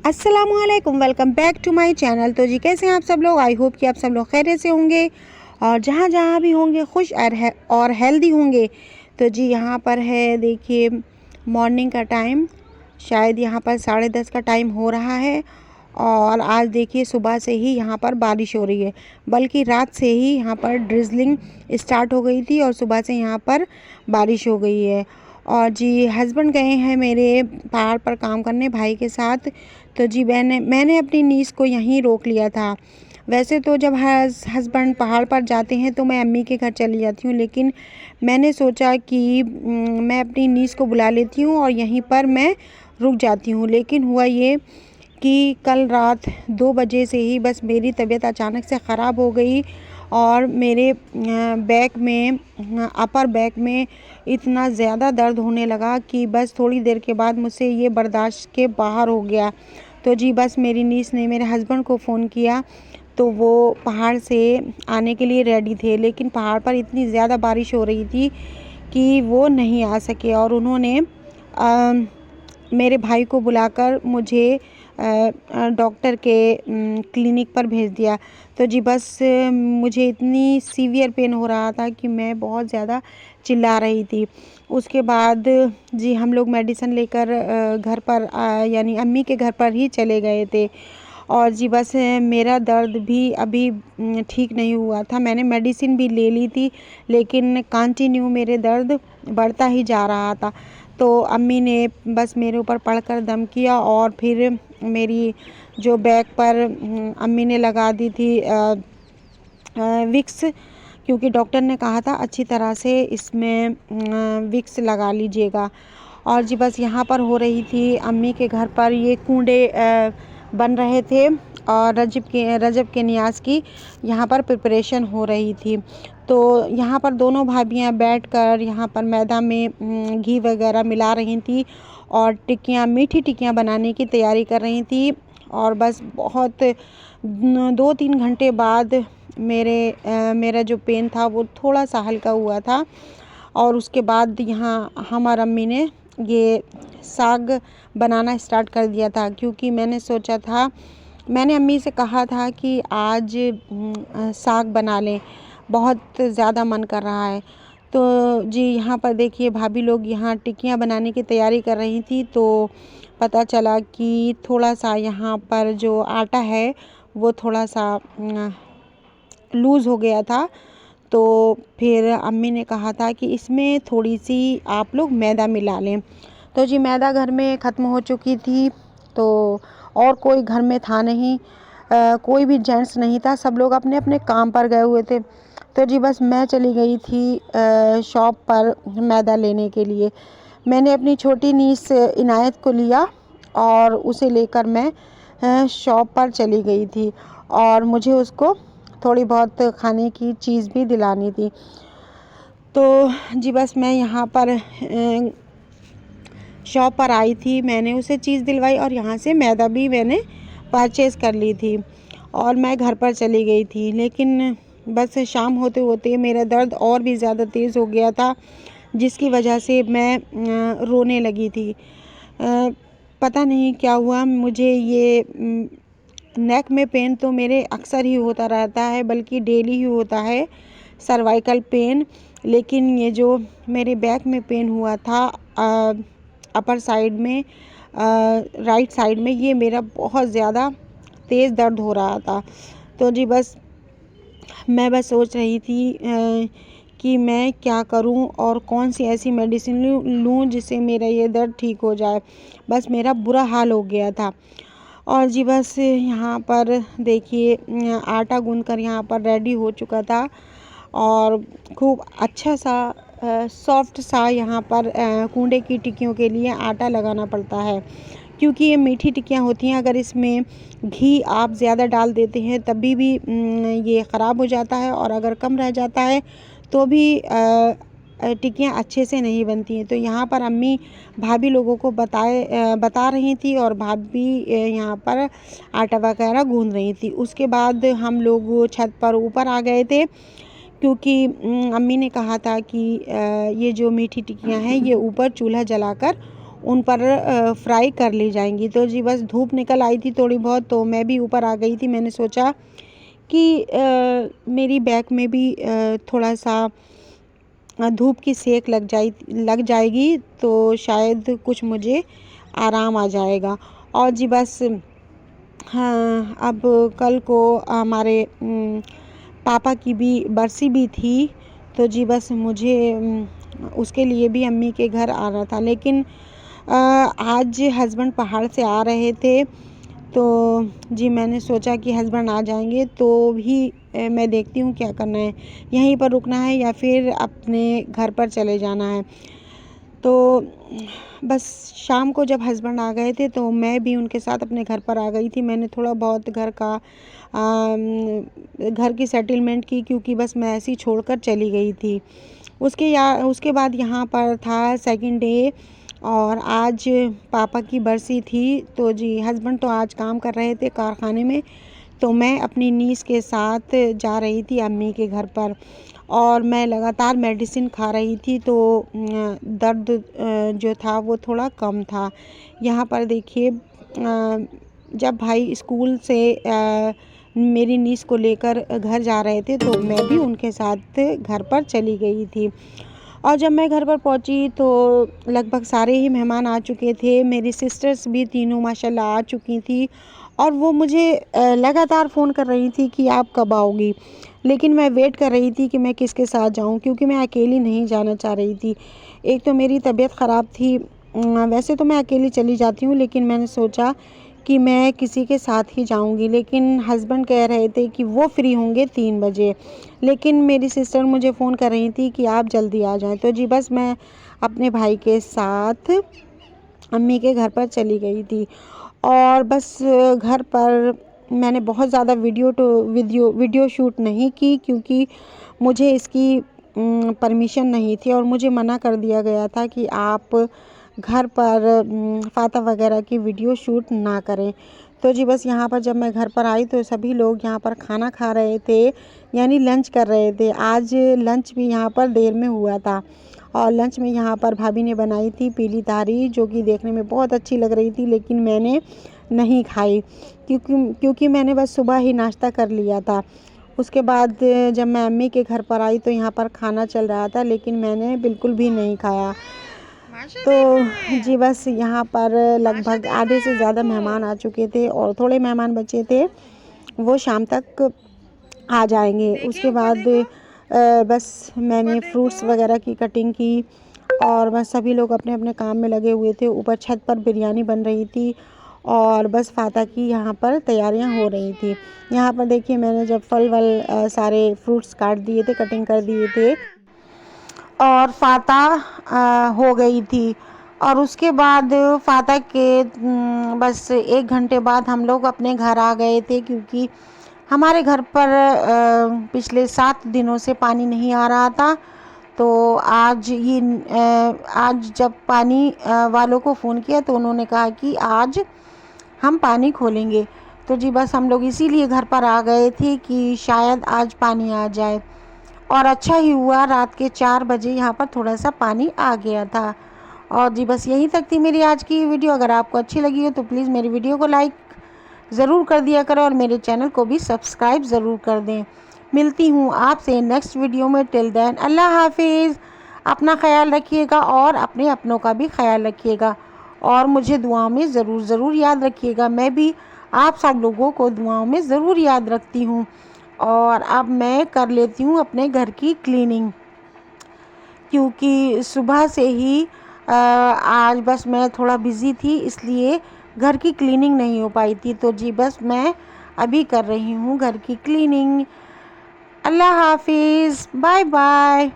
अस्सलामुअलैकुम, welcome back to my channel. तो जी कैसे हैं आप सब लोग? आई होप कि आप सब लोग खैरियत से होंगे और जहाँ जहाँ भी होंगे खुश और हेल्दी होंगे। तो जी यहाँ पर है, देखिए मॉर्निंग का टाइम, शायद यहाँ पर 10:30 का टाइम हो रहा है। और आज देखिए सुबह से ही यहाँ पर बारिश हो रही है, बल्कि रात से ही यहाँ पर ड्रिजलिंग स्टार्ट हो गई थी और सुबह से यहाँ पर बारिश हो गई है। और जी हस्बैंड गए हैं मेरे पहाड़ पर काम करने भाई के साथ। तो जी मैंने अपनी नीस को यहीं रोक लिया था। वैसे तो जब हस्बैंड पहाड़ पर जाते हैं तो मैं अम्मी के घर चली जाती हूँ, लेकिन मैंने सोचा कि मैं अपनी नीस को बुला लेती हूँ और यहीं पर मैं रुक जाती हूँ। लेकिन हुआ ये कि कल रात 2 बजे से ही बस मेरी तबीयत अचानक से ख़राब हो गई और मेरे बैक में, अपर बैक में इतना ज़्यादा दर्द होने लगा कि बस थोड़ी देर के बाद मुझसे ये बर्दाश्त के बाहर हो गया। तो जी बस मेरी नीस ने मेरे हस्बैंड को फ़ोन किया, तो वो पहाड़ से आने के लिए रेडी थे, लेकिन पहाड़ पर इतनी ज़्यादा बारिश हो रही थी कि वो नहीं आ सके और उन्होंने मेरे भाई को बुलाकर मुझे डॉक्टर के क्लिनिक पर भेज दिया। तो जी बस मुझे इतनी सीवियर पेन हो रहा था कि मैं बहुत ज़्यादा चिल्ला रही थी। उसके बाद जी हम लोग मेडिसिन लेकर घर पर यानी अम्मी के घर पर ही चले गए थे। और जी बस मेरा दर्द भी अभी ठीक नहीं हुआ था। मैंने मेडिसिन भी ले ली थी, लेकिन कंटिन्यू मेरे दर्द बढ़ता ही जा रहा था। तो अम्मी ने बस मेरे ऊपर पड़कर दम किया और फिर मेरी जो बैक पर अम्मी ने लगा दी थी विक्स, क्योंकि डॉक्टर ने कहा था अच्छी तरह से इसमें विक्स लगा लीजिएगा। और जी बस यहाँ पर हो रही थी अम्मी के घर पर ये कूंडे बन रहे थे और रजब के नियाज़ की यहाँ पर प्रिपरेशन हो रही थी। तो यहाँ पर दोनों भाभियाँ बैठकर यहाँ पर मैदा में घी वगैरह मिला रही थी और मीठी टिक्कियाँ बनाने की तैयारी कर रही थी। और बस बहुत 2-3 घंटे बाद मेरा जो पेन था वो थोड़ा सा हल्का हुआ था। और उसके बाद यहाँ हमारी अम्मी ने ये साग बनाना स्टार्ट कर दिया था, क्योंकि मैंने अम्मी से कहा था कि आज साग बना लें, बहुत ज़्यादा मन कर रहा है। तो जी यहाँ पर देखिए भाभी लोग यहाँ टिक्कियाँ बनाने की तैयारी कर रही थी। तो पता चला कि थोड़ा सा यहाँ पर जो आटा है वो थोड़ा सा लूज़ हो गया था। तो फिर अम्मी ने कहा था कि इसमें थोड़ी सी आप लोग मैदा मिला लें। तो जी मैदा घर में ख़त्म हो चुकी थी, तो और कोई घर में था नहीं, कोई भी जेंट्स नहीं था, सब लोग अपने अपने काम पर गए हुए थे। तो जी बस मैं चली गई थी शॉप पर मैदा लेने के लिए। मैंने अपनी छोटी नीस इनायत को लिया और उसे लेकर मैं शॉप पर चली गई थी और मुझे उसको थोड़ी बहुत खाने की चीज़ भी दिलानी थी। तो जी बस मैं यहाँ पर शॉप पर आई थी, मैंने उसे चीज़ दिलवाई और यहाँ से मैदा भी मैंने परचेज़ कर ली थी और मैं घर पर चली गई थी। लेकिन बस शाम होते होते मेरा दर्द और भी ज़्यादा तेज़ हो गया था, जिसकी वजह से मैं रोने लगी थी। पता नहीं क्या हुआ मुझे, ये नेक में पेन तो मेरे अक्सर ही होता रहता है, बल्कि डेली ही होता है, सर्वाइकल पेन। लेकिन ये जो मेरे बैक में पेन हुआ था अपर साइड में, राइट साइड में, ये मेरा बहुत ज़्यादा तेज़ दर्द हो रहा था। तो जी बस मैं सोच रही थी कि मैं क्या करूं और कौन सी ऐसी मेडिसिन लूं जिससे मेरा ये दर्द ठीक हो जाए। बस मेरा बुरा हाल हो गया था। और जी बस यहाँ पर देखिए आटा गूंथकर यहाँ पर रेडी हो चुका था और खूब अच्छा सा सॉफ्ट सा यहाँ पर कूंडे की टिक्कियों के लिए आटा लगाना पड़ता है, क्योंकि ये मीठी टिक्कियाँ होती हैं। अगर इसमें घी आप ज़्यादा डाल देते हैं तभी भी ये ख़राब हो जाता है, और अगर कम रह जाता है तो भी टिक्कियाँ अच्छे से नहीं बनती हैं। तो यहाँ पर अम्मी भाभी लोगों को बता रही थी और भाभी यहाँ पर आटा वगैरह गूंद रही थी। उसके बाद हम लोग छत पर ऊपर आ गए थे, क्योंकि अम्मी ने कहा था कि ये जो मीठी टिक्कियाँ हैं ये ऊपर चूल्हा जलाकर उन पर फ्राई कर ली जाएंगी। तो जी बस धूप निकल आई थी थोड़ी बहुत, तो मैं भी ऊपर आ गई थी। मैंने सोचा कि मेरी बैक में भी थोड़ा सा धूप की सेक लग जाएगी, तो शायद कुछ मुझे आराम आ जाएगा। और जी बस हाँ, अब कल को हमारे पापा की भी बरसी भी थी, तो जी बस मुझे उसके लिए भी अम्मी के घर आना था। लेकिन आज हस्बैंड पहाड़ से आ रहे थे, तो जी मैंने सोचा कि हस्बैंड आ जाएंगे तो भी मैं देखती हूँ क्या करना है, यहीं पर रुकना है या फिर अपने घर पर चले जाना है। तो बस शाम को जब हस्बैंड आ गए थे तो मैं भी उनके साथ अपने घर पर आ गई थी। मैंने थोड़ा बहुत घर की सेटलमेंट की, क्योंकि बस मैं ऐसे ही छोड़कर चली गई थी। उसके बाद यहाँ पर था सेकंड डे, और आज पापा की बरसी थी। तो जी हस्बैंड तो आज काम कर रहे थे कारखाने में, तो मैं अपनी नीस के साथ जा रही थी अम्मी के घर पर, और मैं लगातार मेडिसिन खा रही थी, तो दर्द जो था वो थोड़ा कम था। यहाँ पर देखिए जब भाई स्कूल से मेरी नीस को लेकर घर जा रहे थे, तो मैं भी उनके साथ घर पर चली गई थी। और जब मैं घर पर पहुंची तो लगभग सारे ही मेहमान आ चुके थे। मेरी सिस्टर्स भी तीनों माशाल्लाह आ चुकी थी, और वो मुझे लगातार फ़ोन कर रही थी कि आप कब आओगी। लेकिन मैं वेट कर रही थी कि मैं किसके साथ जाऊं, क्योंकि मैं अकेली नहीं जाना चाह रही थी। एक तो मेरी तबीयत ख़राब थी, वैसे तो मैं अकेली चली जाती हूँ, लेकिन मैंने सोचा कि मैं किसी के साथ ही जाऊंगी। लेकिन हस्बैंड कह रहे थे कि वो फ्री होंगे 3 बजे, लेकिन मेरी सिस्टर मुझे फ़ोन कर रही थी कि आप जल्दी आ जाएं। तो जी बस मैं अपने भाई के साथ अम्मी के घर पर चली गई थी। और बस घर पर मैंने बहुत ज़्यादा वीडियो शूट नहीं की, क्योंकि मुझे इसकी परमिशन नहीं थी, और मुझे मना कर दिया गया था कि आप घर पर फ़ाता वगैरह की वीडियो शूट ना करें। तो जी बस यहाँ पर जब मैं घर पर आई तो सभी लोग यहाँ पर खाना खा रहे थे, यानी लंच कर रहे थे। आज लंच भी यहाँ पर देर में हुआ था, और लंच में यहाँ पर भाभी ने बनाई थी पीली तारी, जो कि देखने में बहुत अच्छी लग रही थी, लेकिन मैंने नहीं खाई, क्योंकि मैंने बस सुबह ही नाश्ता कर लिया था। उसके बाद जब मैं अम्मी के घर पर आई तो यहाँ पर खाना चल रहा था, लेकिन मैंने बिल्कुल भी नहीं खाया। तो जी बस यहाँ पर लगभग आधे से ज़्यादा मेहमान आ चुके थे, और थोड़े मेहमान बचे थे, वो शाम तक आ जाएंगे। उसके बाद बस मैंने फ्रूट्स वगैरह की कटिंग की, और बस सभी लोग अपने अपने काम में लगे हुए थे। ऊपर छत पर बिरयानी बन रही थी, और बस फ़ाता की यहाँ पर तैयारियाँ हो रही थी। यहाँ पर देखिए मैंने जब फल सारे फ्रूट्स काट दिए थे, कटिंग कर दिए थे, और फ़ाता हो गई थी। और उसके बाद फ़ाता के बस 1 घंटे बाद हम लोग अपने घर आ गए थे, क्योंकि हमारे घर पर पिछले 7 दिनों से पानी नहीं आ रहा था। तो आज जब पानी वालों को फ़ोन किया तो उन्होंने कहा कि आज हम पानी खोलेंगे। तो जी बस हम लोग इसीलिए घर पर आ गए थे कि शायद आज पानी आ जाए, और अच्छा ही हुआ, रात के 4 बजे यहाँ पर थोड़ा सा पानी आ गया था। और जी बस यहीं तक थी मेरी आज की वीडियो। अगर आपको अच्छी लगी हो तो प्लीज़ मेरी वीडियो को लाइक ज़रूर कर दिया करें, और मेरे चैनल को भी सब्सक्राइब ज़रूर कर दें। मिलती हूँ आपसे नेक्स्ट वीडियो में। टिल देन अल्लाह हाफिज़। अपना ख्याल रखिएगा, और अपने अपनों का भी ख्याल रखिएगा, और मुझे दुआओं में ज़रूर याद रखिएगा। मैं भी आप सब लोगों को दुआओं में ज़रूर याद रखती हूँ। और अब मैं कर लेती हूँ अपने घर की क्लीनिंग, क्योंकि सुबह से ही आज बस मैं थोड़ा बिज़ी थी, इसलिए घर की क्लीनिंग नहीं हो पाई थी। तो जी बस मैं अभी कर रही हूँ घर की क्लीनिंग। अल्लाह हाफिज़, बाय बाय।